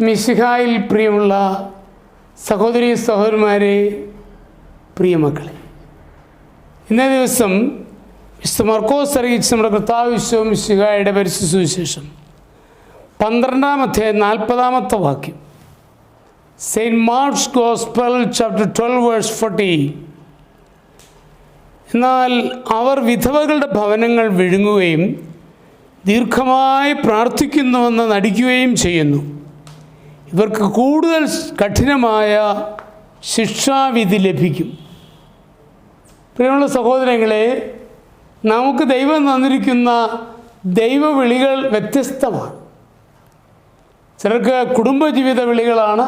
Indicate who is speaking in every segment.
Speaker 1: മിശിഹായിൽ പ്രിയമുള്ള സഹോദരി സഹോദരന്മാരെ, പ്രിയമക്കളെ, ഇന്നേ ദിവസം വിശുദ്ധ മർക്കോസ് അറിയിച്ച നമ്മുടെ കർത്താവ് ഈശോ മിശിഹായുടെ പരിശുദ്ധ സുവിശേഷം 12-ാം അധ്യായം 40-ാമത്തെ വാക്യം. Saint Mark's gospel chapter 12 verse 40. എന്നാൽ അവർ വിധവകളുടെ ഭവനങ്ങൾ വിഴുങ്ങുകയും ദീർഘമായി പ്രാർത്ഥിക്കുന്നുവെന്ന് നടിക്കുകയും ചെയ്യുന്നു. ഇവർക്ക് കൂടുതൽ കഠിനമായ ശിക്ഷാവിധി ലഭിക്കും. പ്രിയമുള്ള സഹോദരങ്ങളെ, നമുക്ക് ദൈവം തന്നിരിക്കുന്ന ദൈവവിളികൾ വ്യത്യസ്തമാണ്. ചിലർക്ക് കുടുംബജീവിത വിളികളാണ്,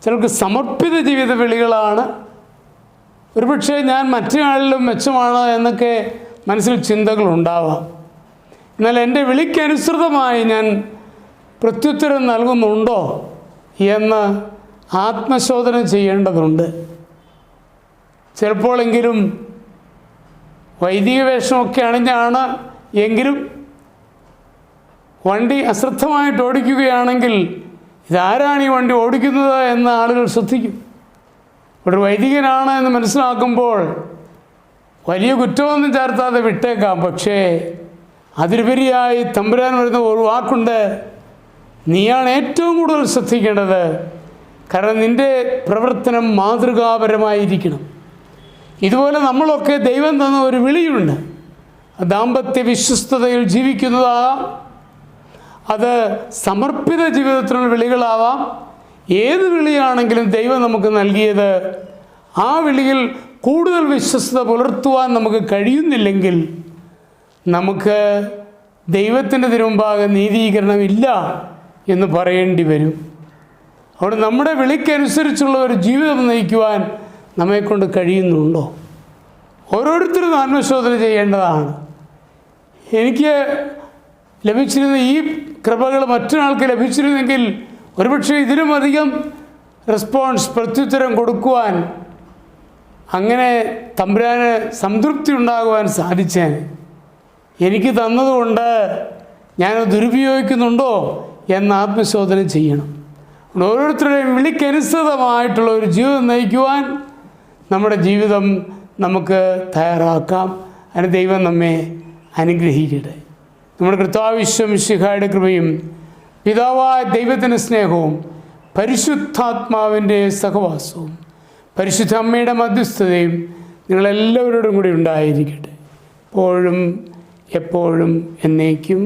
Speaker 1: ചിലർക്ക് സമർപ്പിത ജീവിത വിളികളാണ്. ഒരുപക്ഷെ ഞാൻ മറ്റൊരാളിലും മെച്ചമാണ് എന്നൊക്കെ മനസ്സിൽ ചിന്തകളുണ്ടാവാം. എന്നാൽ എൻ്റെ വിളിക്കനുസൃതമായി ഞാൻ പ്രത്യുത്തരം നൽകുന്നുണ്ടോ എന്ന് ആത്മശോധന ചെയ്യേണ്ടതുണ്ട്. ചിലപ്പോഴെങ്കിലും വൈദിക വേഷമൊക്കെ അണിഞ്ഞാണ് എങ്കിലും വണ്ടി അശ്രദ്ധമായിട്ട് ഓടിക്കുകയാണെങ്കിൽ ഇതാരാണ് ഈ വണ്ടി ഓടിക്കുന്നത് എന്ന് ആളുകൾ ശ്രദ്ധിക്കും. ഒരു വൈദികനാണ് എന്ന് മനസ്സിലാക്കുമ്പോൾ വലിയ കുറ്റമൊന്നും ചേർത്താതെ വിട്ടേക്കാം. പക്ഷേ അതിലുപരിയായി തമ്പുരാൻ വരുന്ന ഒരു വാക്കുണ്ട്, നീയാണ് ഏറ്റവും കൂടുതൽ ശ്രദ്ധിക്കേണ്ടത്. കാരണം നിൻ്റെ പ്രവർത്തനം മാതൃകാപരമായിരിക്കണം. ഇതുപോലെ നമ്മളൊക്കെ ദൈവം തന്ന ഒരു വിളിയുണ്ട്. ദാമ്പത്യ വിശ്വസ്തതയിൽ ജീവിക്കുന്നതാകാം, അത് സമർപ്പിത ജീവിതത്തിനുള്ള വിളികളാവാം. ഏത് വിളിയാണെങ്കിലും ദൈവം നമുക്ക് നൽകിയത് ആ വിളിയിൽ കൂടുതൽ വിശ്വസ്തത പുലർത്തുവാൻ നമുക്ക് കഴിയുന്നില്ലെങ്കിൽ നമുക്ക് ദൈവത്തിൻ്റെ തിരുമുമ്പാകെ നീതീകരണമില്ല എന്ന് പറയേണ്ടി വരും. അവിടെ നമ്മുടെ വിളിക്കനുസരിച്ചുള്ള ഒരു ജീവിതം നയിക്കുവാൻ നമ്മെക്കൊണ്ട് കഴിയുന്നുണ്ടോ? ഓരോരുത്തരും ആത്മശോധന ചെയ്യേണ്ടതാണ്. എനിക്ക് ലഭിച്ചിരുന്ന ഈ കൃപകൾ മറ്റൊരാൾക്ക് ലഭിച്ചിരുന്നെങ്കിൽ ഒരുപക്ഷെ ഇതിലുമധികം പ്രത്യുത്തരം കൊടുക്കുവാൻ, അങ്ങനെ തമ്പുരാന് സംതൃപ്തി ഉണ്ടാകുവാൻ സാധിച്ചേനെ. എനിക്ക് തന്നതുകൊണ്ട് ഞാനത് ദുരുപയോഗിക്കുന്നുണ്ടോ എന്ന് ആത്മശോധന ചെയ്യണം. ഓരോരുത്തരുടെയും വിളിക്കനുസൃതമായിട്ടുള്ള ഒരു ജീവിതം നയിക്കുവാൻ നമ്മുടെ ജീവിതം നമുക്ക് തയ്യാറാക്കാം. അതിന് ദൈവം നമ്മെ അനുഗ്രഹിക്കട്ടെ. നമ്മുടെ കർത്താവ് ഈശോ മിശിഹായുടെ കൃപയും പിതാവായ ദൈവത്തിൻ്റെ സ്നേഹവും പരിശുദ്ധാത്മാവിൻ്റെ സഹവാസവും പരിശുദ്ധ അമ്മയുടെ മധ്യസ്ഥതയും നിങ്ങളെല്ലാവരോടും കൂടി ഉണ്ടായിരിക്കട്ടെ, എപ്പോഴും എപ്പോഴും എന്നേക്കും.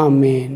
Speaker 1: ആമേൻ.